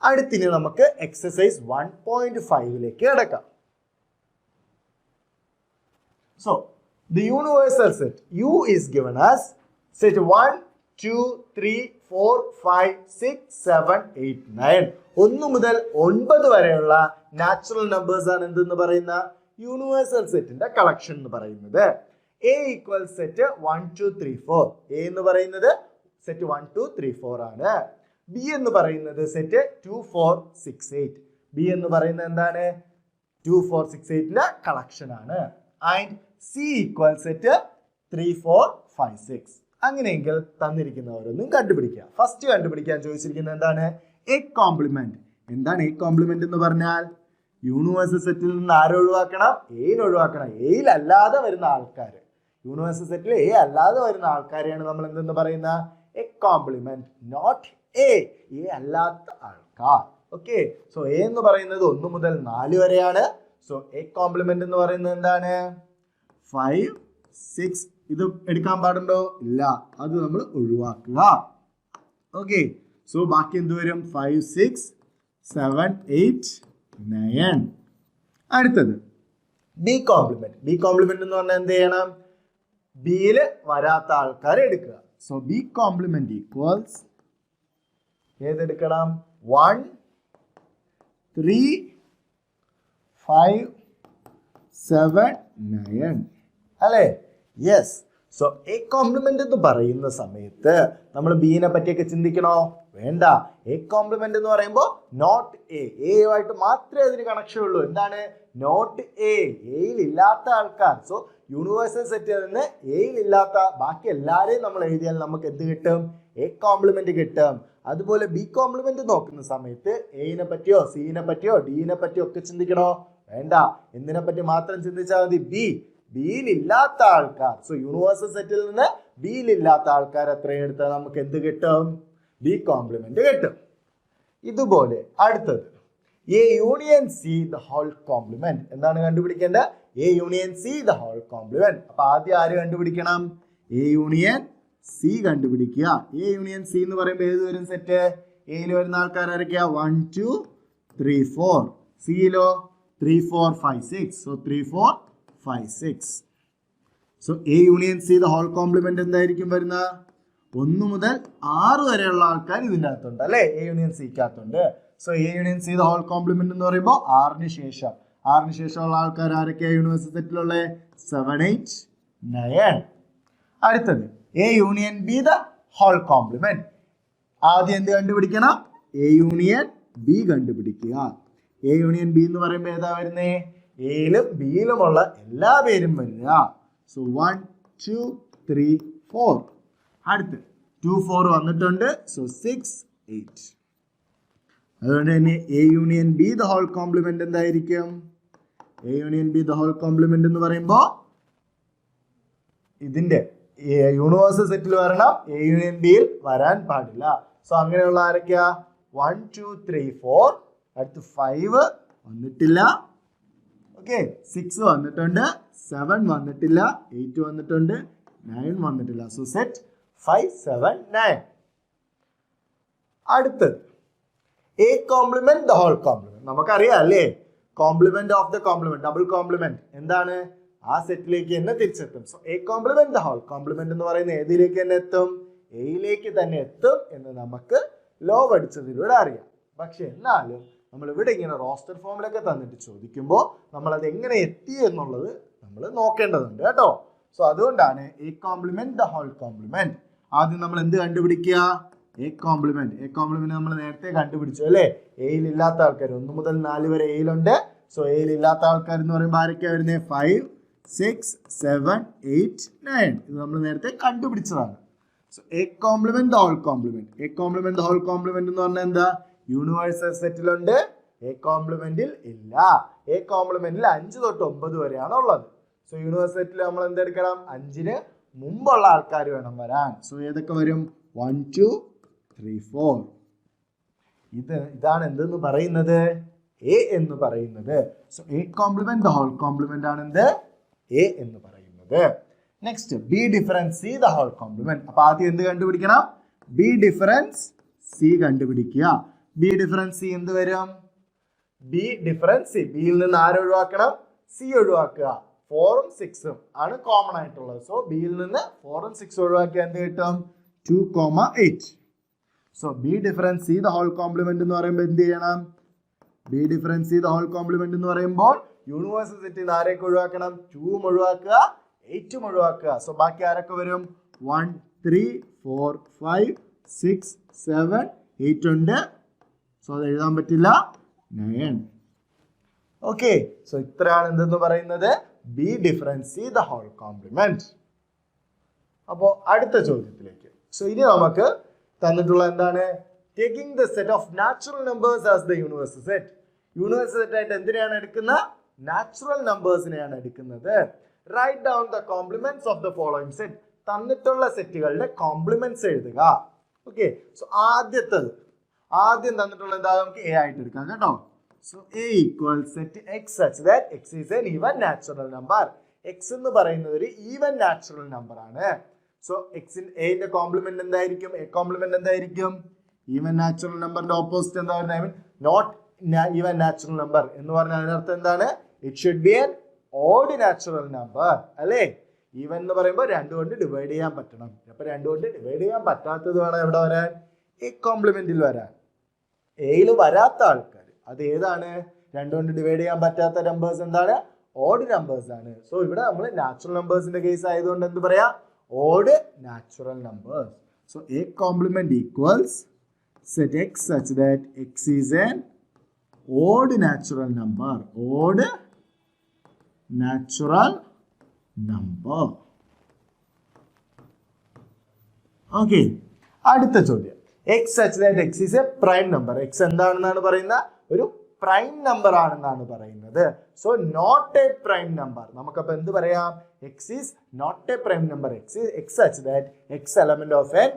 അടുത്തിനി നമുക്ക് എക്സസൈസ് 1.5ലേക്ക് കിടക്കാം. So the universal set U is given as set 1, 2, 3, 4, 5, 6, 7, 8, 9. 1 മുതൽ 9 വരെയുള്ള നാച്ചുറൽ നമ്പേഴ്സ് ആണ് എന്തെന്ന് പറയുന്ന യൂണിവേഴ്സൽ സെറ്റിന്റെ കളക്ഷൻ എന്ന് പറയുന്നത്. A equal set 1, 2, 3, 4. A എന്ന് പറയുന്നത് സെറ്റ് 1, 2, 3, 4 ആണ്. B എന്ന് പറയുന്നത് സെറ്റ് 2, 4, 6, 8. B എന്ന് പറയുന്നത് എന്താണ്? 2, 4, 6, 8ന്റെ കളക്ഷൻ ആണ്. And C equal set 3, 4, 5, 6. അങ്ങനെയെങ്കിൽ തന്നിരിക്കുന്ന ഓരോന്നും കണ്ടുപിടിക്കുക. ഫസ്റ്റ് കണ്ടുപിടിക്കാൻ ചോദിച്ചിരിക്കുന്നത് എന്താണ്? A complement. എന്താണ് എ കോംപ്ലിമെന്റ് എന്ന് പറഞ്ഞാൽ? യൂണിവേഴ്സൽ സെറ്റിൽ നിന്ന് ആരെ ഒഴിവാക്കണം? എയിനെ ഒഴിവാക്കണം. എയിൽ അല്ലാതെ വരുന്ന ആൾക്കാർ, യൂണിവേഴ്സൽ സെറ്റിൽ എ അല്ലാതെ വരുന്ന ആൾക്കാരെയാണ് നമ്മൾ എന്തെന്ന് പറയുന്ന എ കോംപ്ലിമെന്റ്. നോട്ട് എ അല്ലാത്ത ആൾക്കാർ. ഓക്കെ, സോ എ എന്ന് പറയുന്നത് 1 മുതൽ 4 വരെയാണ്. സോ എ കോംപ്ലിമെന്റ് എന്ന് പറയുന്നത് എന്താണ്? 5, 6. ഇത് എടുക്കാൻ പാടുണ്ടോ? ഇല്ല, അത് നമ്മൾ ഒഴിവാക്കുക. ഓക്കെ, സോ ബാക്കി എന്ത് വരും? 5, 6, 7, 8, 9. അടുത്തത് ബി കോംപ്ലിമെന്റ്. ബി കോംപ്ലിമെന്റ് എന്ന് പറഞ്ഞാൽ എന്ത് ചെയ്യണം? ബിയില് വരാത്ത ആൾക്കാരെ എടുക്കുക. സോ ബി കോംപ്ലിമെന്റ് ഈക്വൽസ് ഏതെടുക്കണം? 1, 3, 5, 7, 9 അല്ലേ? യെസ്. സോ എ കോംപ്ലിമെന്റ് എന്ന് പറയുന്ന സമയത്ത് നമ്മൾ ബീനെ പറ്റിയൊക്കെ ചിന്തിക്കണോ? വേണ്ട. എ കോംപ്ലിമെന്റ് എന്ന് പറയുമ്പോൾ നോട്ട് എയുമായിട്ട് മാത്രമേ അതിന് കണക്ഷൻ ഉള്ളൂ. എന്താണ് നോട്ട് എയിൽ ഇല്ലാത്ത ആൾക്കാർ. സോ യൂണിവേഴ്സൽ സെറ്റിൽ നിന്ന് എയിൽ ഇല്ലാത്ത ബാക്കി എല്ലാവരെയും നമ്മൾ എഴുതിയാൽ നമുക്ക് എന്ത് കിട്ടും? എ കോംപ്ലിമെന്റ് കിട്ടും. അതുപോലെ ബി കോംപ്ലിമെന്റ് നോക്കുന്ന സമയത്ത് എയിനെ പറ്റിയോ സിനെ പറ്റിയോ ഡിനെ പറ്റിയോ ഒക്കെ ചിന്തിക്കണോ? വേണ്ട. എന്തിനെ പറ്റി മാത്രം ചിന്തിച്ചാൽ മതി? ബിയിൽ ഇല്ലാത്ത ആൾക്കാർ. സോ യൂണിവേഴ്സൽ സെറ്റിൽ നിന്ന് ബിയിൽ ഇല്ലാത്ത ആൾക്കാർ എത്രയും എടുത്താൽ നമുക്ക് എന്ത് കിട്ടും? ബി കോംപ്ലിമെന്റ് കിട്ടും. ഇതുപോലെ അടുത്തത് A union C the whole complement. എന്താണ് കണ്ടുപിടിക്കേണ്ടത്? A union C the whole complement. അപ്പൊ ആദ്യം ആര് കണ്ടുപിടിക്കണം? എ യൂണിയൻ സി കണ്ടുപിടിക്കുക. എ യൂണിയൻ സി എന്ന് പറയുമ്പോൾ ഏത് വരും സെറ്റ്? എയിൽ വരുന്ന ആൾക്കാർ ആരൊക്കെയാ? 1, 2, 3, 4. സിയിലോ 3, 4, 5, 6. So 3, 4, 5, 6. So A union C the whole complement എന്തായിരിക്കും വരുന്ന? 1 മുതൽ 6 വരെയുള്ള ആൾക്കാർ ഇതിൻ്റെ അകത്തുണ്ട് അല്ലെ? എ യൂണിയൻ സിക്കകത്തുണ്ട്. So A union C the whole complement എന്ന് പറയുമ്പോൾ 6ന് ശേഷമുള്ള ആൾക്കാർ ആരൊക്കെയാണ് യൂണിവേഴ്സൽ സെറ്റിലുള്ള? 7, 8, 9. അടുത്തത് A union B the whole complement. ആദ്യം എന്ത് കണ്ടുപിടിക്കണം? എ യൂണിയൻ ബി കണ്ടുപിടിക്കുക. എ യൂണിയൻ ബി എന്ന് പറയുമ്പോൾ ഏതാ വരുന്നേ? എയിലും ബിയിലുമുള്ള എല്ലാ പേരും വരിക. സോ 1, 2, 3, 4. അടുത്ത് 2, 4 വന്നിട്ടുണ്ട്. സോ 6, 8. അതുകൊണ്ട് തന്നെ A union B the whole complement എന്തായിരിക്കും? A union B the whole complement എന്ന് പറയുമ്പോൾ ഇതിന്റെ യൂണിവേഴ്സൽ സെറ്റിൽ വരണം, എ യൂണിയൻ ബിയിൽ വരാൻ പാടില്ല. സോ അങ്ങനെയുള്ള ആരൊക്കെയാ? 1, 2, 3, 4. അടുത്ത് 5 വന്നിട്ടില്ല. ഓക്കെ, 6 വന്നിട്ടുണ്ട്, 7 വന്നിട്ടില്ല, 8 വന്നിട്ടുണ്ട്, 9 വന്നിട്ടില്ല. So set 5, 7, 9. അടുത്തത് A complement the whole complement. നമുക്കറിയാം അല്ലേ? Complement of the complement, double complement എന്താണ്? ആ സെറ്റിലേക്ക് തന്നെ തിരിച്ചെത്തും. So A complement the whole complement എന്ന് പറയുന്നത് ഏതിലേക്ക് തന്നെ എത്തും? എയിലേക്ക് തന്നെ എത്തും എന്ന് നമുക്ക് ലോ പഠിച്ചതിലൂടെ അറിയാം. പക്ഷെ എന്നാലും നമ്മൾ ഇവിടെ ഇങ്ങനെ റോസ്റ്റർ ഫോമിലൊക്കെ തന്നിട്ട് ചോദിക്കുമ്പോൾ നമ്മൾ അത് എങ്ങനെ എത്തി എന്നുള്ളത് നമ്മൾ നോക്കേണ്ടതുണ്ട് കേട്ടോ. സോ അതുകൊണ്ടാണ് A complement the whole complement. ആദ്യം നമ്മൾ എന്ത് കണ്ടുപിടിക്കുക? എ കോംപ്ലിമെന്റ് നമ്മൾ നേരത്തെ കണ്ടുപിടിച്ചു അല്ലേ? എയിൽ ഇല്ലാത്ത ആൾക്കാർ 1 മുതൽ 4 വരെ എയിലുണ്ട്. സോ എയിൽ ഇല്ലാത്ത ആൾക്കാർ എന്ന് പറയുമ്പോൾ ആരൊക്കെയാണ് വരുന്നത്? 5, 6, 7, 8, 9. ഇത് നമ്മൾ നേരത്തെ കണ്ടുപിടിച്ചതാണ്. So A complement the whole complement. A complement the whole complement എന്ന് പറഞ്ഞാൽ എന്താ? യൂണിവേഴ്സൽ സെറ്റിലുണ്ട്, എ കോംപ്ലിമെന്റിൽ ഇല്ല. എ കോംപ്ലിമെന്റിൽ 5 തൊട്ട് 9 വരെയാണ് ഉള്ളത്. സോ യൂണിവേഴ്സൽ സെറ്റിൽ നമ്മൾ എന്തെടുക്കണം? 5ന് മുമ്പുള്ള ആൾക്കാർ വേണം വരാൻ. സോ ഏതൊക്കെ വരും? 1, 2, 3, 4. ഇതാണ് എന്തെന്ന് പറയുന്നത്? എ എന്ന് പറയുന്നത്. So A complement the whole complement ആണ് എന്ത്? എ എന്ന് പറയുന്നത്. Next B difference C the whole complement. അപ്പൊ ആദ്യം എന്ത് കണ്ടുപിടിക്കണം? ബി ഡിഫറൻസ് സി കണ്ടുപിടിക്കുക. ബി ഡിഫറൻസ് സി എന്ത് വരും? B difference C. ബിയിൽ നിന്ന് ആര് ഒഴിവാക്കണം? സി ഒഴിവാക്കുക. 4ഉം 6ഉം ആണ് കോമൺ ആയിട്ടുള്ളത്. സോ ബിയിൽ നിന്ന് 4ഉം 6ഉം ഒഴിവാക്കിയാൽ എന്ത് കിട്ടും? 2,8. So B difference C the whole complement എന്ന് പറയുമ്പോൾ എന്ത് ചെയ്യണം? B difference C the whole complement എന്ന് പറയുമ്പോൾ യൂണിവേഴ്സൽ സെറ്റിൽ നിന്ന് ആരൊക്കെ ഒഴിവാക്കണം? 2ഉം ഒഴിവാക്കുക, 8ഉം ഒഴിവാക്കുക. സോ ബാക്കി ആരൊക്കെ വരും? 1, 3, 4, 5, 6, 7, 8 ഉണ്ട്. സോ അത് എഴുതാൻ പറ്റില്ല. 9. ഓക്കെ. സോ ഇത്രയാണ് എന്തെന്ന് പറയുന്നത്? B difference C the whole complement. അപ്പോൾ അടുത്ത ചോദ്യത്തിലേക്ക്. സോ ഇനി നമുക്ക് തന്നിട്ടുള്ള എന്താണ്? Taking the set of natural numbers as the universal set. Universal set ആയിട്ട് എന്തിനാണ് എടുക്കുന്നത്? നാച്ചുറൽ നമ്പേഴ്സിനെയാണ് എടുക്കുന്നത്. Write down the complements of the following set. തന്നിട്ടുള്ള സെറ്റുകളുടെ കോംപ്ലിമെന്റ്സ് എഴുതുക. ഓക്കെ. സോ ആദ്യം തന്നിട്ടുള്ള എന്താ? നമുക്ക് എ ആയിട്ട് എടുക്കാം കേട്ടോ. So A equal set X such that X is an even natural number. X എന്ന് പറയുന്നത് ഒരു ഈവൻ നാച്ചുറൽ നമ്പർ ആണ്. സോ എന്റെ കോംപ്ലിമെന്റ് എന്തായിരിക്കും? എ കോംപ്ലിമെന്റ് എന്തായിരിക്കും? ഈവൻ നാച്ചുറൽ നമ്പറിന്റെ ഓപ്പോസിറ്റ് എന്താ പറയുന്നത്? I mean not even natural number എന്ന് പറഞ്ഞാൽ അതിനർത്ഥം എന്താണ്? It should be an odd natural number അല്ലേ? ഈവൻ എന്ന് പറയുമ്പോൾ 2 കൊണ്ട് ഡിവൈഡ് ചെയ്യാൻ പറ്റണം. അപ്പൊ 2 കൊണ്ട് ഡിവൈഡ് ചെയ്യാൻ പറ്റാത്തത് വേണം എവിടെ വരാൻ? എ കോംപ്ലിമെന്റിൽ വരാൻ. എയിൽ വരാത്ത ആൾക്കാർ അത് ഏതാണ്? 2 കൊണ്ട് ഡിവൈഡ് ചെയ്യാൻ പറ്റാത്ത നമ്പേഴ്സ് എന്താണ്? ഓഡ് നമ്പേഴ്സ് ആണ്. സോ ഇവിടെ നമ്മൾ നാച്ചുറൽ നമ്പേഴ്സിന്റെ കേസ് ആയതുകൊണ്ട് എന്ത് പറയാ? Odd natural numbers. So A complement equals set x such that x is an odd natural number. Odd natural number. Okay. അടുത്ത ചോദ്യം. x such that x is a prime number. x എന്താണെന്നാണ് പറയുന്നത്? ഒരു prime number ആണെന്നാണ് പറയുന്നത്. So not a prime number. നമുക്കപ്പോൾ എന്ത് പറയാം? x is not a prime number. x such that x element of n,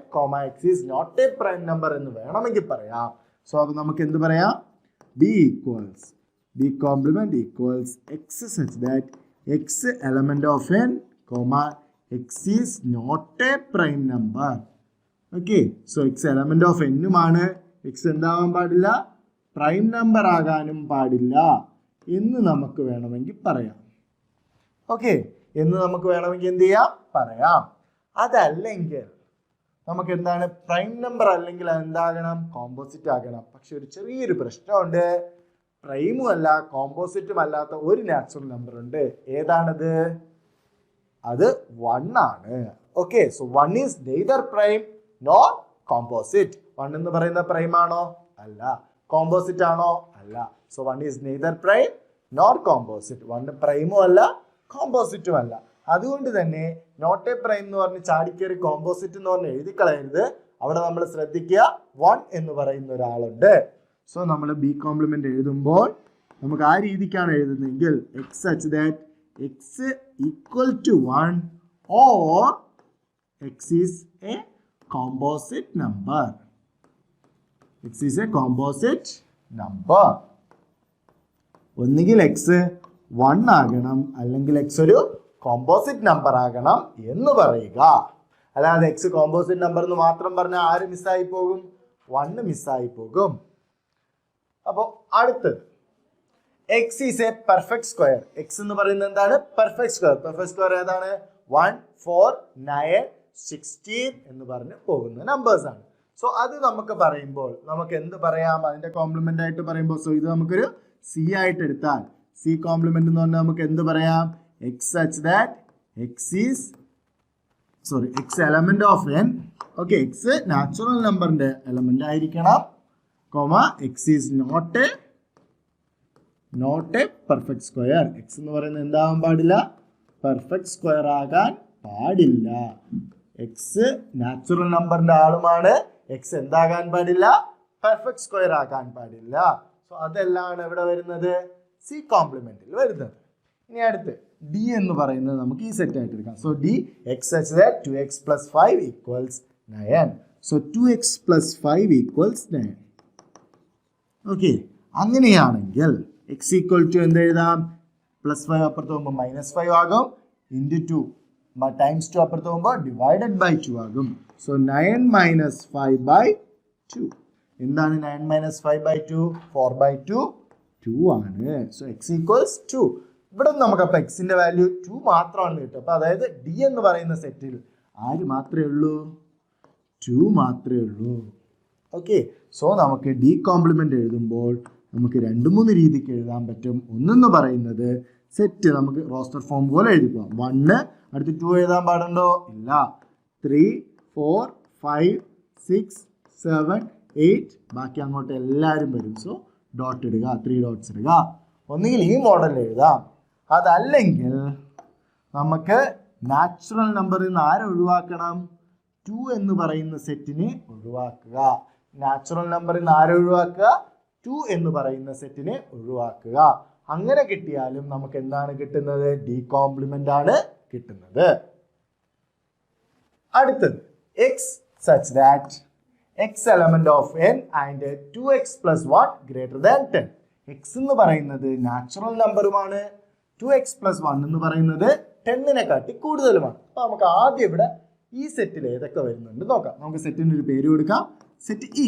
x is not a prime number എന്ന് വേണമെങ്കിൽ പറയാം. സോ അപ്പോൾ നമുക്ക് എന്ത് പറയാം? b complement equals x such that x element of n, x is not a prime number. Okay. So x element of n ഉമാണ്. x എന്താവാൻ പാടില്ല? Prime number ആകാനും പാടില്ല എന്ന് നമുക്ക് വേണമെങ്കിൽ പറയാം. ഓക്കെ. എന്ന് നമുക്ക് വേണമെങ്കിൽ എന്ത് ചെയ്യാം? പറയാം. അതല്ലെങ്കിൽ നമുക്ക് എന്താണ്? പ്രൈം നമ്പർ അല്ലെങ്കിൽ എന്താകണം? കോമ്പോസിറ്റ് ആകണം. പക്ഷെ ഒരു ചെറിയൊരു പ്രശ്നമുണ്ട്. പ്രൈമും അല്ല കോമ്പോസിറ്റും അല്ലാത്ത ഒരു നാച്ചുറൽ നമ്പർ ഉണ്ട്. ഏതാണത്? അത് 1 ആണ്. Okay. So 1 is neither prime nor composite. 1 എന്ന് പറയുന്ന പ്രൈം ആണോ? അല്ല. കോമ്പോസിറ്റ് ആണോ? അല്ല. So 1 is neither prime nor composite. 1 പ്രൈമും അല്ല കോമ്പോസിറ്റും അല്ല. അതുകൊണ്ട് തന്നെ നോട്ട് എ പ്രൈം എന്ന് പറഞ്ഞ് ചാടിക്കേറി കോമ്പോസിറ്റ് എന്ന് പറഞ്ഞ് എഴുതി കളയരുത്. അവിടെ നമ്മൾ ശ്രദ്ധിക്കുക 1 എന്ന് പറയുന്ന ഒരാളുണ്ട്. സോ നമ്മൾ ബി കോംപ്ലിമെന്റ് എഴുതുമ്പോൾ നമുക്ക് ആ രീതിക്കാണ് എഴുതുന്നതെങ്കിൽ x such that x equal to 1 or x is a composite number. x is a composite number. ഒന്നുകിൽ x 1 ആകണം അല്ലെങ്കിൽ x ഒരു കോമ്പോസിറ്റ് നമ്പർ ആകണം എന്ന് പറയുക. അല്ലാതെ x കോമ്പോസിറ്റ് നമ്പർ എന്ന് മാത്രം പറഞ്ഞാൽ ആര് മിസ്സായി പോകും? 1 മിസ്സായി പോകും. അപ്പോൾ അടുത്തത് x is a perfect square. x എന്ന് പറയുന്നത് എന്താണ്? Perfect square. പെർഫെക്റ്റ് സ്ക്വയർ ഏതാണ്? 1, 4, 9, 16 എന്ന് പറഞ്ഞ് പോകുന്ന നമ്പേഴ്സ് ആണ്. സോ അത് നമുക്ക് പറയുമ്പോൾ നമുക്ക് എന്ത് പറയാം? അതിന്റെ കോംപ്ലിമെന്റ് ആയിട്ട് പറയുമ്പോൾ സോ ഇത് നമുക്കൊരു സി ആയിട്ട് എടുത്താൽ സി കോംപ്ലിമെന്റ് എന്ന് പറഞ്ഞാൽ നമുക്ക് എന്ത് പറയാം? x such that x element of n. Okay. x natural നമ്പറിന്റെ എലമെന്റ് ആയിരിക്കണം. x is not a perfect square. x എന്ന് പറയുന്നത് എന്താവാൻ പാടില്ല? പെർഫെക്റ്റ് സ്ക്വയർ ആകാൻ പാടില്ല. x നാച്ചുറൽ നമ്പറിന്റെ ആളുമാണ്. x എന്താകാൻ പാടില്ല? പെർഫെക്റ്റ് സ്ക്വയർ ആകാൻ പാടില്ല. സോ അതെല്ലാം എവിടെ വരുന്നത്? സി കോംപ്ലിമെന്റിൽ വരുന്നത്. ഇനി അടുത്ത് ഡി എന്ന് പറയുന്നത് നമുക്ക് ഈ സെറ്റ് ആയിട്ട് എടുക്കാം. So D x such that 2x plus 5 equals 9. So 2x plus 5 equals 9. Okay. അങ്ങനെയാണെങ്കിൽ x ഈക്വൽ ടു എന്ത് എഴുതാം? +5 അപ്പുറത്ത് പോകുമ്പോൾ -5 ആകും. ഇൻറ്റു 2 ടൈംസ് 2 അപ്പുറത്ത് പോകുമ്പോൾ ഡിവൈഡഡ് ബൈ 2 ആകും. സോ 9 - 5/2. എന്താണ് 9 മൈനസ് 5/2? 4/2 2 ആണ്. So X equals 2. ഇവിടെ നമുക്ക് അപ്പോൾ എക്സിന്റെ വാല്യൂ 2 മാത്രമാണ് കിട്ടുക. അപ്പോൾ അതായത് ഡി എന്ന് പറയുന്ന സെറ്റിൽ ആര് മാത്രമേ ഉള്ളൂ? 2 മാത്രമേ ഉള്ളൂ. ഓക്കെ, സോ നമുക്ക് ഡി കോംപ്ലിമെന്റ് എഴുതുമ്പോൾ നമുക്ക് 2-3 രീതിക്ക് എഴുതാൻ പറ്റും. ഒന്നെന്ന് പറയുന്നത് സെറ്റ് നമുക്ക് റോസ്റ്റർ ഫോം പോലെ എഴുതി പോകാം. 1 അടുത്ത് 2 എഴുതാൻ പാടുണ്ടോ? ഇല്ല. 3 4 5 6 7 8 ബാക്കി അങ്ങോട്ട് എല്ലാവരും വരും. സോ ഡോട്ട് ഇടുക, 3 ഡോട്ട്സ് ഇടുക. ഒന്നുകിൽ ഈ മോഡൽ എഴുതാം, അതല്ലെങ്കിൽ നമുക്ക് നാച്ചുറൽ നമ്പറിൽ നിന്ന് ആരെ ഒഴിവാക്കണം? 2 എന്ന് പറയുന്ന സെറ്റിനെ ഒഴിവാക്കുക. നാച്ചുറൽ നമ്പറിൽ നിന്ന് ആരെ ഒഴിവാക്കുക? 2 എന്ന് പറയുന്ന സെറ്റിനെ ഒഴിവാക്കുക. അങ്ങനെ കിട്ടിയാലും നമുക്ക് എന്താണ് കിട്ടുന്നത്? ഡി കോംപ്ലിമെന്റ് ആണ് കിട്ടുന്നത്. അടുത്തത് X such that X element of n and 2x plus 1 greater than 10. X എന്ന് പറയുന്നത് നാച്ചുറൽ നമ്പറുമാണ്, 2x plus 1 എന്ന് പറയുന്നത് 10നെ കാട്ടി കൂടുതലുമാണ്. അപ്പൊ നമുക്ക് ആദ്യം ഇവിടെ ഈ സെറ്റിൽ ഏതൊക്കെ വരുന്നുണ്ട് നോക്കാം. നമുക്ക് സെറ്റിന് ഒരു പേര് കൊടുക്കാം, set E.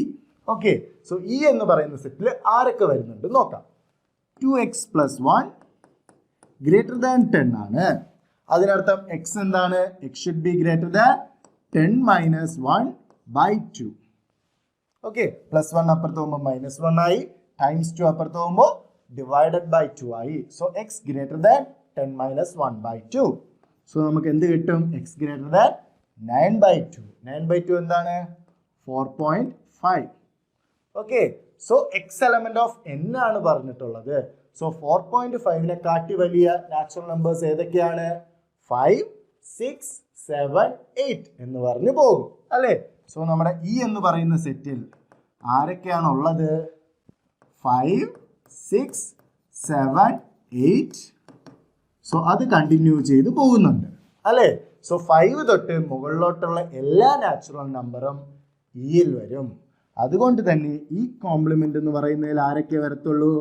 Okay, so E എന്ന് പറയുന്ന സെറ്റിൽ ആരൊക്കെ വരുന്നുണ്ട് നോക്കാം. 2x plus 1 greater than 10 ആണ്. അതിനർത്ഥം എക്സ് എന്താണ്? X should be greater than 10 minus 1/2. Okay, plus 1 അപ്പുറത്ത് പോകുമ്പോൾ -1 ആയി, ടൈംസ് 2 അപ്പുറത്ത് പോകുമ്പോൾ ഡിവൈഡഡ് ബൈ 2 ആയി. So X greater than 10 minus 1/2. So നമുക്ക് എന്ത് കിട്ടും? X greater than 9/2. 9/2 എന്താണ്? 4.5. Okay, so X element of n ആണ് പറഞ്ഞിട്ടുള്ളത്. സോ 4.5നെ കാട്ടി വലിയ നാച്ചുറൽ നമ്പേഴ്സ് ഏതൊക്കെയാണ്? 5 6 7 8 എന്ന് പറഞ്ഞു പോകും അല്ലേ? സോ നമ്മുടെ ഇ എന്ന് പറയുന്ന സെറ്റിൽ ആരൊക്കെയാണ് ഉള്ളത്? 5 6 7 8. സോ അത് കണ്ടിന്യൂ ചെയ്ത് പോകുന്നുണ്ട് അല്ലേ? സോ 5 തൊട്ട് മുകളിലോട്ടുള്ള എല്ലാ നാച്ചുറൽ നമ്പറും ഇയിൽ വരും. അതുകൊണ്ട് തന്നെ ഈ കോംപ്ലിമെന്റ് എന്ന് പറയുന്നതിൽ ആരൊക്കെ വരത്തുള്ളൂ?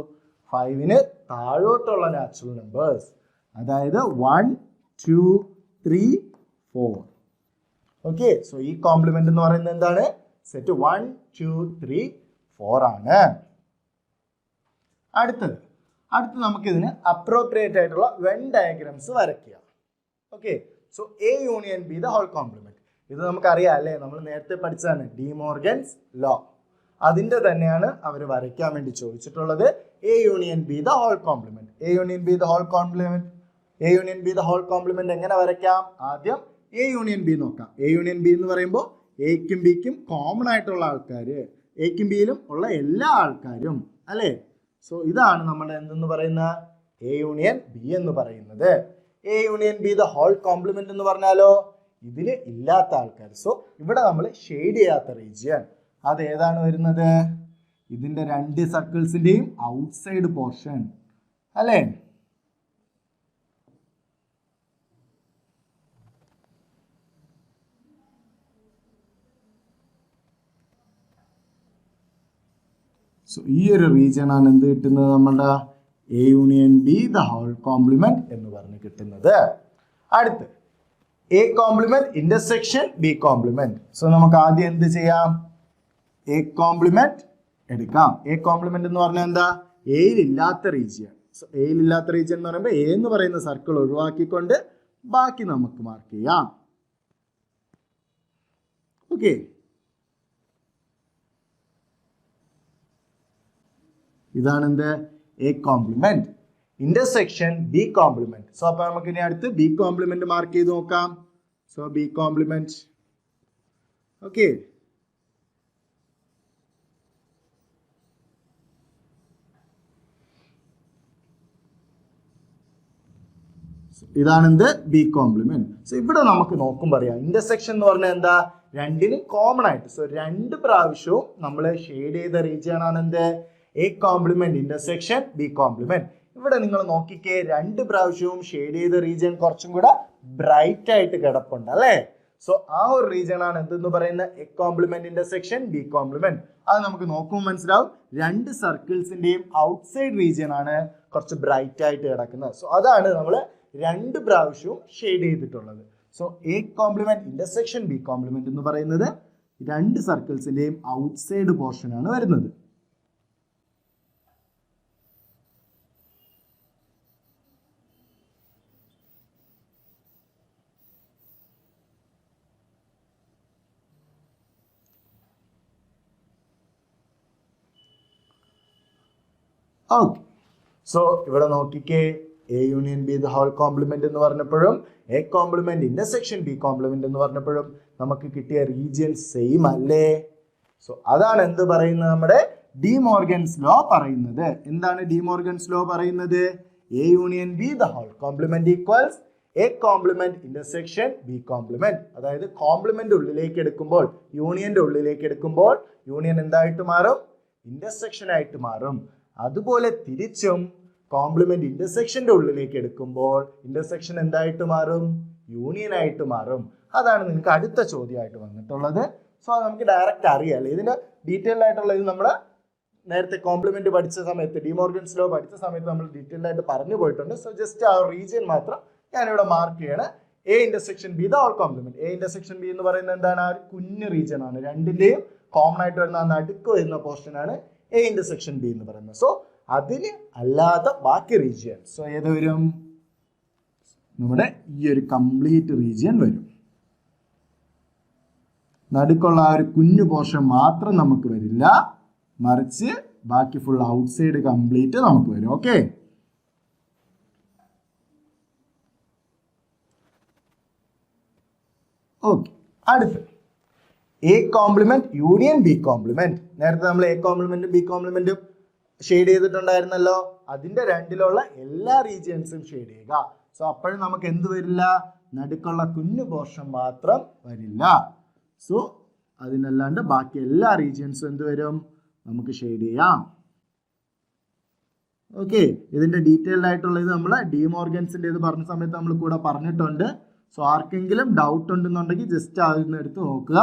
5ന് താഴോട്ടുള്ള നാച്ചുറൽ നമ്പേഴ്സ്, അതായത് 1 2 3 4. ഓക്കെ, സോ ഈ കോംപ്ലിമെന്റ് എന്ന് പറയുന്നത് എന്താണ്? സെറ്റ് 1 2 3 4 ആണ്. അടുത്ത് നമുക്ക് ഇതിന് അപ്രോപ്രിയേറ്റ് ആയിട്ടുള്ള വെൻ ഡയഗ്രാംസ് വരയ്ക്കുക. Okay, so A union B the whole complement. ഇത് നമുക്കറിയാം അല്ലേ, നമ്മൾ നേരത്തെ പഠിച്ചതാണ് ഡി മോർഗൻസ് ലോ. അതിന്റെ തന്നെയാണ് അവർ വരയ്ക്കാൻ വേണ്ടി ചോദിച്ചിട്ടുള്ളത്. A union B the whole complement. A union B the whole complement. A union B the whole complement എങ്ങനെ വരയ്ക്കാം? ആദ്യം എ യൂണിയൻ ബി നോക്കാം. എ യൂണിയൻ ബി എന്ന് പറയുമ്പോൾ എക്കും ബിക്കും കോമൺ ആയിട്ടുള്ള ആൾക്കാർ, എക്കും ബിയിലും ഉള്ള എല്ലാ ആൾക്കാരും അല്ലേ? സോ ഇതാണ് നമ്മുടെ എന്തെന്ന് പറയുന്ന എ യൂണിയൻ ബി എന്ന് പറയുന്നത്. A union B the whole complement എന്ന് പറഞ്ഞാലോ ഇതിൽ ഇല്ലാത്ത ആൾക്കാർ. സോ ഇവിടെ നമ്മൾ ഷെയ്ഡ് ചെയ്യാത്ത റീജിയൻ അത് ഏതാണ് വരുന്നത്? ഇതിന്റെ 2 സർക്കിൾസിന്റെയും ഔട്ട്സൈഡ് പോർഷൻ അല്ലേ? സോ ഈ ഒരു റീജിയൻ ആണ് എന്ത് കിട്ടുന്നത്? നമ്മുടെ A union B the whole complement എന്ന് പറഞ്ഞ് കിട്ടുന്നത്. അടുത്ത് A complement intersection B complement. So നമുക്ക് ആദ്യം എന്ത് ചെയ്യാം? എ കോംപ്ലിമെന്റ് എടുക്കാം. എ കോംപ്ലിമെന്റ് എന്ന് പറഞ്ഞാൽ എന്താ? എയിൽ ഇല്ലാത്ത റീജിയൻ. സോ എയിൽ ഇല്ലാത്ത റീജിയൻ എന്ന് പറയുമ്പോൾ എ എന്ന് പറയുന്ന സർക്കിൾ ഒഴിവാക്കിക്കൊണ്ട് ബാക്കി നമുക്ക് മാർക്ക് ചെയ്യാം. ഓക്കെ, ഇതാണ് എന്ത്? A complement intersection B complement. So അപ്പൊ നമുക്ക് ഇനി അടുത്ത് ബി കോംപ്ലിമെന്റ് മാർക്ക് ചെയ്ത് നോക്കാം. So B complement. ഓക്കെ, ഇതാണ് എന്ത്? B complement. സോ ഇവിടെ നമുക്ക് നോക്കുമ്പോൾ അറിയാം ഇന്റർസെക്ഷൻ എന്ന് പറഞ്ഞാൽ എന്താ? രണ്ടിനും കോമൺ ആയിട്ട്. സോ 2 പ്രാവശ്യവും നമ്മൾ ഷെയ്ഡ് ചെയ്ത റീജിയൻ ആണ് എന്ത്? A complement intersection B complement. ഇവിടെ നിങ്ങൾ നോക്കിക്കേ, 2 പ്രാവശ്യവും ഷെയ്ഡ് ചെയ്ത റീജിയൻ കുറച്ചും കൂടെ ബ്രൈറ്റ് ആയിട്ട് കിടപ്പുണ്ട് അല്ലേ? സോ ആ ഒരു റീജിയൻ ആണ് എന്തെന്ന് പറയുന്നത്? A complement intersection B complement. അത് നമുക്ക് നോക്കുമ്പോൾ മനസ്സിലാവും. 2 സർക്കിൾസിന്റെയും ഔട്ട്സൈഡ് റീജിയൻ ആണ് കുറച്ച് ബ്രൈറ്റ് ആയിട്ട് കിടക്കുന്നത്. സോ അതാണ് നമ്മൾ 2 പ്രാവശ്യവും ഷെയ്ഡ് ചെയ്തിട്ടുള്ളത്. So A complement intersection B complement എന്ന് പറയുന്നത് രണ്ട് സർക്കിൾസിന്റെയും ഔട്ട്സൈഡ് പോർഷൻ ആണ് വരുന്നത്. ഓക്കെ, സോ ഇവിടെ നോക്കിക്കേ, A union B the whole complement എന്ന് പറഞ്ഞപ്പോഴും A complement intersection B complement എന്ന് പറഞ്ഞപ്പോഴും നമുക്ക് കിട്ടിയ റീജിയൻ സെയിം അല്ലേ? സോ അതാണ് എന്ത് പറയുന്നത്, നമ്മുടെ ഡി മോർഗൻസ് ലോ പറയുന്നത്. എന്താണ് ഡി മോർഗൻസ് ലോ പറയുന്നത്? A union B the whole complement equals A complement intersection B complement. അതായത് കോംപ്ലിമെന്റ് ഉള്ളിലേക്ക് എടുക്കുമ്പോൾ, യൂണിയന്റെ ഉള്ളിലേക്ക് എടുക്കുമ്പോൾ യൂണിയൻ എന്തായിട്ട് മാറും? ഇന്റർസെക്ഷൻ ആയിട്ട് മാറും. അതുപോലെ തിരിച്ചും കോംപ്ലിമെന്റ് ഇന്റർസെക്ഷന്റെ ഉള്ളിലേക്ക് എടുക്കുമ്പോൾ ഇന്റർസെക്ഷൻ എന്തായിട്ട് മാറും? യൂണിയൻ ആയിട്ട് മാറും. അതാണ് നിങ്ങൾക്ക് അടുത്ത ചോദ്യമായിട്ട് വന്നിട്ടുള്ളത്. സോ അത് നമുക്ക് ഡയറക്റ്റ് അറിയാമല്ലോ. ഇതിന്റെ ഡീറ്റെയിൽഡ് ആയിട്ടുള്ള ഇത് നമ്മൾ നേരത്തെ കോംപ്ലിമെന്റ് പഠിച്ച സമയത്ത്, ഡിമോർഗൻസ് ലോ പഠിച്ച സമയത്ത് നമ്മൾ ഡീറ്റെയിൽഡ് ആയിട്ട് പറഞ്ഞു പോയിട്ടുണ്ട്. സോ ജസ്റ്റ് ആ റീജിയൻ മാത്രം ഞാനിവിടെ മാർക്ക് ചെയ്യണം. A intersection B the whole complement. A intersection B എന്ന് പറയുന്നത് എന്താണ്? ആ ഒരു കുഞ്ഞു റീജിയൻ ആണ്. രണ്ടിന്റെയും കോമൺ ആയിട്ട് വരുന്ന ആ നടുക്ക് വരുന്ന പോർഷൻ ആണ് എ ഇന്റർസെക്ഷൻ ബി എന്ന് പറയുന്നത്. സോ അതിന് അല്ലാതെ ബാക്കി റീജിയൻ, സോ ഏത് വരും? നമ്മുടെ ഈ ഒരു കംപ്ലീറ്റ് റീജിയൻ വരും. നടുക്കുള്ള ആ ഒരു കുഞ്ഞു പോർഷൻ മാത്രം നമുക്ക് വരില്ല, മറിച്ച് ബാക്കി ഫുൾ ഔട്ട്സൈഡ് കംപ്ലീറ്റ് നമുക്ക് വരും. Okay, okay. അടുത്ത് A complement union B complement. നേരത്തെ നമ്മൾ എ കോംപ്ലിമെന്റും ബി കോംപ്ലിമെന്റും ഷെയ്ഡ് ചെയ്തിട്ടുണ്ടായിരുന്നല്ലോ. അതിന്റെ രണ്ടിലുള്ള എല്ലാ റീജിയൻസും ഷെയ്ഡ് ചെയ്യുക. സോ അപ്പോഴും നമുക്ക് എന്ത് വരില്ല? നടുക്കുള്ള കുഞ്ഞു പോർഷൻ മാത്രം വരില്ല. സോ അതിനല്ലാണ്ട് ബാക്കി എല്ലാ റീജിയൻസും എന്ത് വരും? നമുക്ക് ഷെയ്ഡ് ചെയ്യാം. ഓക്കെ, ഇതിന്റെ ഡീറ്റെയിൽഡ് ആയിട്ടുള്ള ഇത് നമ്മൾ ഡിമോർഗൻസിന്റെ ഇത് പറഞ്ഞ സമയത്ത് നമ്മൾ കൂടെ പറഞ്ഞിട്ടുണ്ട്. സോ ആർക്കെങ്കിലും ഡൗട്ട് ഉണ്ടെന്നുണ്ടെങ്കിൽ ജസ്റ്റ് അതിൽ എടുത്ത് നോക്കുക.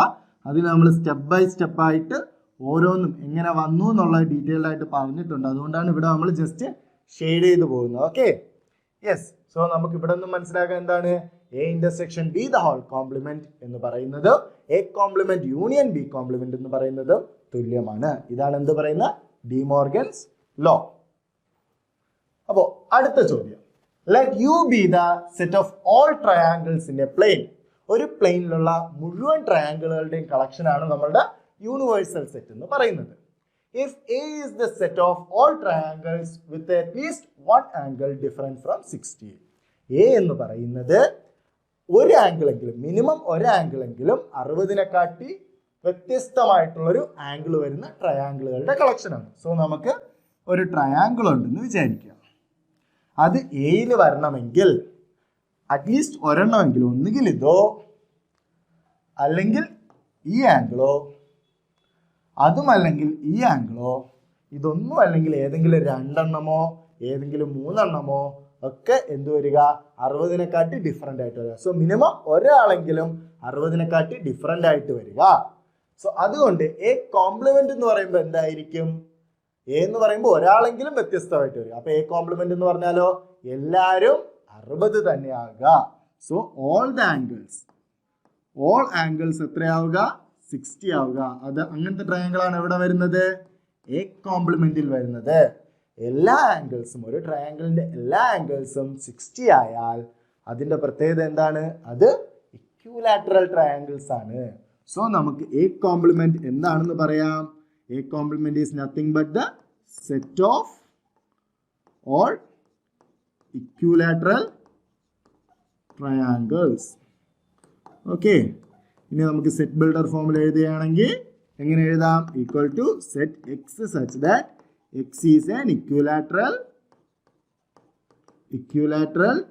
അതിൽ നമ്മൾ സ്റ്റെപ്പ് ബൈ സ്റ്റെപ്പ് ആയിട്ട് ഓരോന്നും എങ്ങനെ വന്നു എന്നുള്ളത് ഡീറ്റെയിൽഡ് ആയിട്ട് പറഞ്ഞിട്ടുണ്ട്. അതുകൊണ്ടാണ് ഇവിടെ നമ്മൾ ജസ്റ്റ് ഷെയ്ഡ് ചെയ്ത് പോകുന്നത്. Okay, yes. സോ നമുക്ക് ഇവിടെ നിന്ന് മനസ്സിലാക്കാൻ എന്താണ്? A intersection B the whole complement എന്ന് പറയുന്നത് A complement union B complement എന്ന് പറയുന്നത് തുല്യമാണ്. ഇതാണ് എന്ത് പറയുന്ന? De Morgan's law. അപ്പോ അടുത്ത ചോദ്യം, let U be the set of all triangles in a plane. ഒരു പ്ലെയിനിലുള്ള മുഴുവൻ ട്രയാങ്കിളുകളുടെയും കളക്ഷൻ ആണ് നമ്മളുടെ യൂണിവേഴ്സൽ സെറ്റ് എന്ന് പറയുന്നത്. If A is the set of all triangles with at least one angle different from 60. A എന്ന് പറയുന്നത് ഒരു ആംഗിളെങ്കിലും, മിനിമം ഒരു ആംഗിളെങ്കിലും 60നെ കാട്ടി വ്യത്യസ്തമായിട്ടുള്ളൊരു ആംഗിൾ വരുന്ന ട്രയാങ്കിളുകളുടെ കളക്ഷനാണ്. സോ നമുക്ക് ഒരു ട്രയാങ്കിൾ ഉണ്ടെന്ന് വിചാരിക്കുക. അത് എയിൽ വരണമെങ്കിൽ അറ്റ്ലീസ്റ്റ് ഒരെണ്ണമെങ്കിലും, ഒന്നുകിൽ ഇതോ അല്ലെങ്കിൽ ഈ ആംഗിളോ, അതുമല്ലെങ്കിൽ ഈ ആംഗിളോ, ഇതൊന്നും അല്ലെങ്കിൽ ഏതെങ്കിലും രണ്ടെണ്ണമോ ഏതെങ്കിലും മൂന്നെണ്ണമോ ഒക്കെ എന്ത് വരിക? 60നെ കാട്ടി ഡിഫറെൻ്റ് ആയിട്ട് വരിക. സോ മിനിമം ഒരാളെങ്കിലും 60നെ കാട്ടി ഡിഫറെൻ്റ് ആയിട്ട് വരിക. സോ അതുകൊണ്ട് എ കോംപ്ലിമെന്റ് എന്ന് പറയുമ്പോൾ എന്തായിരിക്കും? എ എന്ന് പറയുമ്പോൾ ഒരാളെങ്കിലും വ്യത്യസ്തമായിട്ട് വരിക. അപ്പൊ എ കോംപ്ലിമെന്റ് എന്ന് പറഞ്ഞാലോ എല്ലാവരും 60 തന്നെയാവുക. സോ ഓൾ ആംഗിൾസ് എത്രയാവുക? 60 ആവുക. അത് അങ്ങനത്തെ ട്രയാങ്കിൾ ആണ് എവിടെ വരുന്നത്? എ കോംപ്ലിമെന്റിൽ വരുന്നത്. എല്ലാ ആംഗിൾസും, ഒരു ട്രയാങ്കിളിന്റെ എല്ലാ ആംഗിൾസും 60 ആയാൽ അതിന്റെ പ്രത്യേകത എന്താണ്? അത് ഇക്വിലാറ്ററൽ ട്രയാങ്കിൾസ് ആണ്. സോ നമുക്ക് എ കോംപ്ലിമെന്റ് എന്താണെന്ന് പറയാം? A complement is nothing but the set of all equilateral triangles. Okay, ഇനി നമുക്ക് സെറ്റ് ബിൽഡർ ഫോമിൽ എഴുതുകയാണെങ്കിൽ എങ്ങനെ എഴുതാം? Equal to set X such that X is an equilateral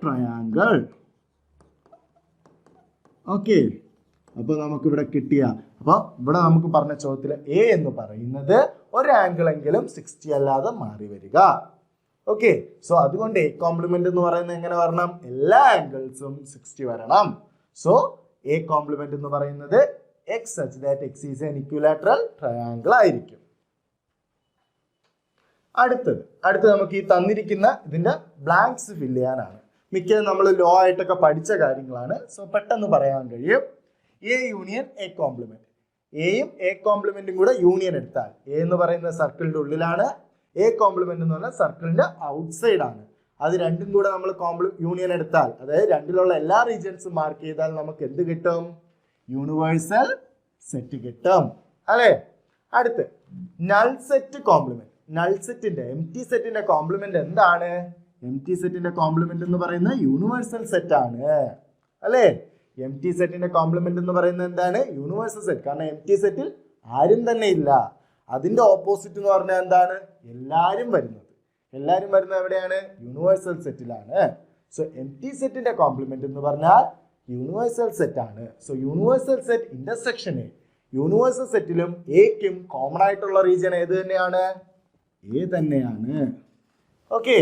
triangle. Okay, അപ്പോൾ നമുക്ക് ഇവിടെ കിട്ടിയ, അപ്പോൾ ഇവിടെ നമുക്ക് പറഞ്ഞ ചോദ്യത്തിൽ എ എന്ന് പറയുന്നത് ഒരു ആംഗിളെങ്കിലും 60 അല്ലാതെ മാറി വരിക. ഓക്കെ, സോ അതുകൊണ്ട് എ കോംപ്ലിമെന്റ് എന്ന് പറയുന്നത് എങ്ങനെ വരണം? എല്ലാ ആംഗിൾസും 60 വരണം. സോ എ കോംപ്ലിമെന്റ് എന്ന് പറയുന്നത് X such that X is an equilateral triangle ആയിരിക്കും. അടുത്തത് നമുക്ക് ഈ തന്നിരിക്കുന്ന ഇതിന്റെ ബ്ലാങ്ക്സ് ഫില്ല് ചെയ്യാനാണ്. മിക്കതും നമ്മൾ ലോ ആയിട്ടൊക്കെ പഠിച്ച കാര്യങ്ങളാണ്. സോ പെട്ടെന്ന് പറയാൻ കഴിയും. A union A complement. എയും എ കോംപ്ലിമെന്റും കൂടെ യൂണിയൻ എടുത്താൽ എ എന്ന് പറയുന്ന സർക്കിളിന്റെ ഉള്ളിലാണ്, എ കോംപ്ലിമെന്റ് എന്ന് പറഞ്ഞാൽ സർക്കിളിന്റെ ഔട്ട്സൈഡ് ആണ്. അത് രണ്ടും കൂടെ നമ്മൾ യൂണിയൻ എടുത്താൽ, അതായത് രണ്ടിലുള്ള എല്ലാ റീജിയൻസും മാർക്ക് ചെയ്താൽ നമുക്ക് എന്ത് കിട്ടും? യൂണിവേഴ്സൽ സെറ്റ് കിട്ടും അല്ലെ. അടുത്ത് നൾ സെറ്റ് കോംപ്ലിമെന്റ്. നൾ സെറ്റിന്റെ എം ടി സെറ്റിന്റെ കോംപ്ലിമെന്റ് എന്താണ്? എം ടി സെറ്റിന്റെ കോംപ്ലിമെന്റ് എന്ന് പറയുന്നത് യൂണിവേഴ്സൽ സെറ്റ് ആണ് അല്ലെ. എം ടി സെറ്റിന്റെ കോംപ്ലിമെന്റ് എന്ന് പറയുന്നത് എന്താണ്? Universal set. കാരണം എം ടി സെറ്റിൽ ആരും തന്നെ ഇല്ല. അതിന്റെ ഓപ്പോസിറ്റ് എന്ന് പറഞ്ഞാൽ എന്താണ്? എല്ലാരും വരുന്നത്. എല്ലാരും വരുന്നത് എവിടെയാണ്? യൂണിവേഴ്സൽ സെറ്റിലാണ്. സോ എം ടി സെറ്റിന്റെ കോംപ്ലിമെന്റ് എന്ന് പറഞ്ഞാൽ യൂണിവേഴ്സൽ സെറ്റ് ആണ്. So universal set intersection A. Universal സെറ്റിലും എക്കും കോമൺ ആയിട്ടുള്ള റീജിയൻ ഏത് തന്നെയാണ്? എ തന്നെയാണ്. ഓക്കെ,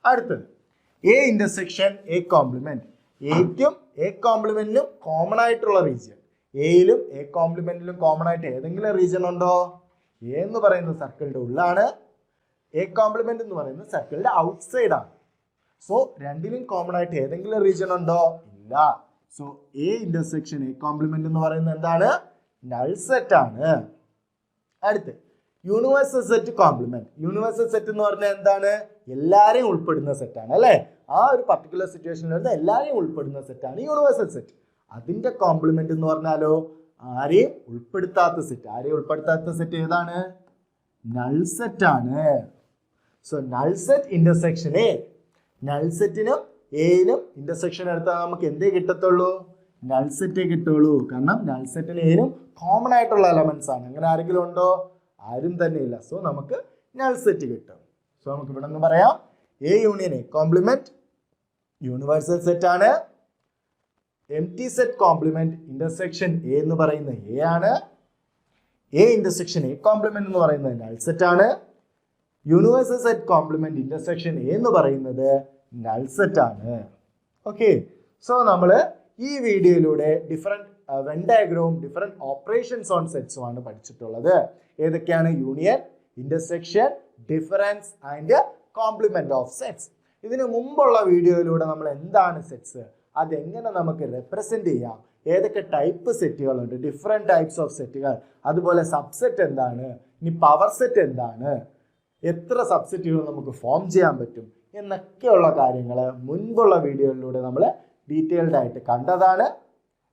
അടുത്തത് എ ഇന്റർസെക്ഷൻ എ കോംപ്ലിമെന്റ്. എക്കും എ കോംപ്ലിമെന്റിനും കോമൺ ആയിട്ടുള്ള റീജിയൻ. എയിലും എ കോംപ്ലിമെന്റിലും കോമൺ ആയിട്ട് ഏതെങ്കിലും റീജിയൻ ഉണ്ടോ? എ എന്ന് പറയുന്ന സർക്കിളിന്റെ ഉള്ളിലാണ്, എ കോംപ്ലിമെന്റ് എന്ന് പറയുന്ന സർക്കിളിന്റെ ഔട്ട്സൈഡ് ആണ്. സോ രണ്ടിലും കോമൺ ആയിട്ട് ഏതെങ്കിലും റീജിയൻ ഉണ്ടോ? ഇല്ല. So A intersection A complement എന്ന് പറയുന്നത് എന്താണ്? നൾ സെറ്റ് ആണ്. അടുത്ത് universal set complement. Universal set എന്ന് പറഞ്ഞാൽ എന്താണ്? എല്ലാരെയും ഉൾപ്പെടുന്ന സെറ്റാണ് അല്ലെ. ആ ഒരു പർട്ടിക്കുലർ സിറ്റുവേഷനിൽ വരുന്ന എല്ലാരെയും ഉൾപ്പെടുന്ന സെറ്റാണ് യൂണിവേഴ്സൽ സെറ്റ്. അതിന്റെ കോംപ്ലിമെന്റ് എന്ന് പറഞ്ഞാലോ ആരെയും ഉൾപ്പെടുത്താത്ത സെറ്റ്. ആരെയും ഉൾപ്പെടുത്താത്ത സെറ്റ് ഏതാണ്? നൾ സെറ്റ് ആണ്. So null set intersection A. Null സെറ്റിനും എയിലും ഇന്റർസെക്ഷൻ എടുത്താൽ നമുക്ക് എന്തേ കിട്ടത്തുള്ളൂ? നൾ സെറ്റേ കിട്ടുള്ളൂ. കാരണം നൾ സെറ്റിന് എയിലും കോമൺ ആയിട്ടുള്ള എലമെന്റ്സ് ആണ്. അങ്ങനെ ആരെങ്കിലും ഉണ്ടോ? ആരും തന്നെ ഇല്ല. സോ നമുക്ക് നൾ സെറ്റ് കിട്ടും. സോ നമുക്ക് ഇവിടെ നിന്ന് പറയാം A union A complement universal set ആണ്. Empty set complement intersection A എന്ന് പറയുന്നത് എ ആണ്. എ ഇന്റർസെക്ഷൻ എ കോംപ്ലിമെന്റ് എന്ന് പറയുന്നത് നൾ സെറ്റ് ആണ്. Universal set complement intersection A എന്ന് പറയുന്നത് നൾ സെറ്റ് ആണ്. ഓക്കെ, സോ നമ്മൾ ഈ വീഡിയോയിലൂടെ ഡിഫറെന്റ് വെൻ ഡയഗ്രവും ഡിഫറെന്റ് ഓപ്പറേഷൻസ് ഓൺ സെറ്റ്സും ആണ് പഠിച്ചിട്ടുള്ളത്. ഏതൊക്കെയാണ്? Union, intersection, difference and complement of sets. ഇതിനു മുമ്പുള്ള വീഡിയോയിലൂടെ നമ്മൾ എന്താണ് സെറ്റ്സ്, അതെങ്ങനെ നമുക്ക് റെപ്രസെന്റ് ചെയ്യാം, ഏതൊക്കെ ടൈപ്പ് സെറ്റുകളുണ്ട്, ഡിഫറെന്റ് ടൈപ്സ് ഓഫ് സെറ്റുകൾ, അതുപോലെ സബ്സെറ്റ് എന്താണ്, ഇനി പവർ സെറ്റ് എന്താണ്, എത്ര സബ്സെറ്റുകൾ നമുക്ക് ഫോം ചെയ്യാൻ പറ്റും എന്നൊക്കെയുള്ള കാര്യങ്ങൾ മുൻപുള്ള വീഡിയോയിലൂടെ നമ്മൾ ഡീറ്റെയിൽഡ് ആയിട്ട് കണ്ടതാണ്.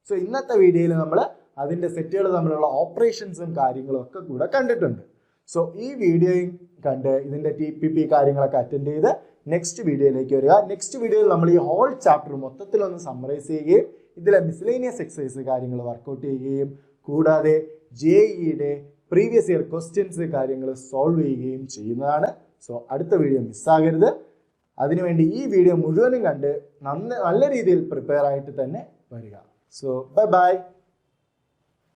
സോ ഇന്നത്തെ വീഡിയോയിൽ നമ്മൾ അതിൻ്റെ സെറ്റുകൾ തമ്മിലുള്ള ഓപ്പറേഷൻസും കാര്യങ്ങളും ഒക്കെ കൂടെ കണ്ടിട്ടുണ്ട്. സോ ഈ വീഡിയോയും കണ്ട് ഇതിൻ്റെ TPP കാര്യങ്ങളൊക്കെ അറ്റൻഡ് ചെയ്ത് നെക്സ്റ്റ് വീഡിയോയിലേക്ക് വരിക. നെക്സ്റ്റ് വീഡിയോയിൽ നമ്മൾ ഈ ഹോൾ ചാപ്റ്റർ മൊത്തത്തിലൊന്ന് സമ്മറൈസ് ചെയ്യുകയും ഇതിലെ മിസ്ലേനിയസ് എക്സസൈസ് കാര്യങ്ങൾ വർക്കൗട്ട് ചെയ്യുകയും കൂടാതെ JEEയുടെ പ്രീവിയസ് ഇയർ ക്വസ്റ്റ്യൻസ് കാര്യങ്ങൾ സോൾവ് ചെയ്യുകയും ചെയ്യുന്നതാണ്. സോ അടുത്ത വീഡിയോ മിസ്സാകരുത്. അതിനുവേണ്ടി ഈ വീഡിയോ മുഴുവനും കണ്ട് നല്ല രീതിയിൽ പ്രിപ്പയർ ആയിട്ട് തന്നെ വരിക. So bye bye.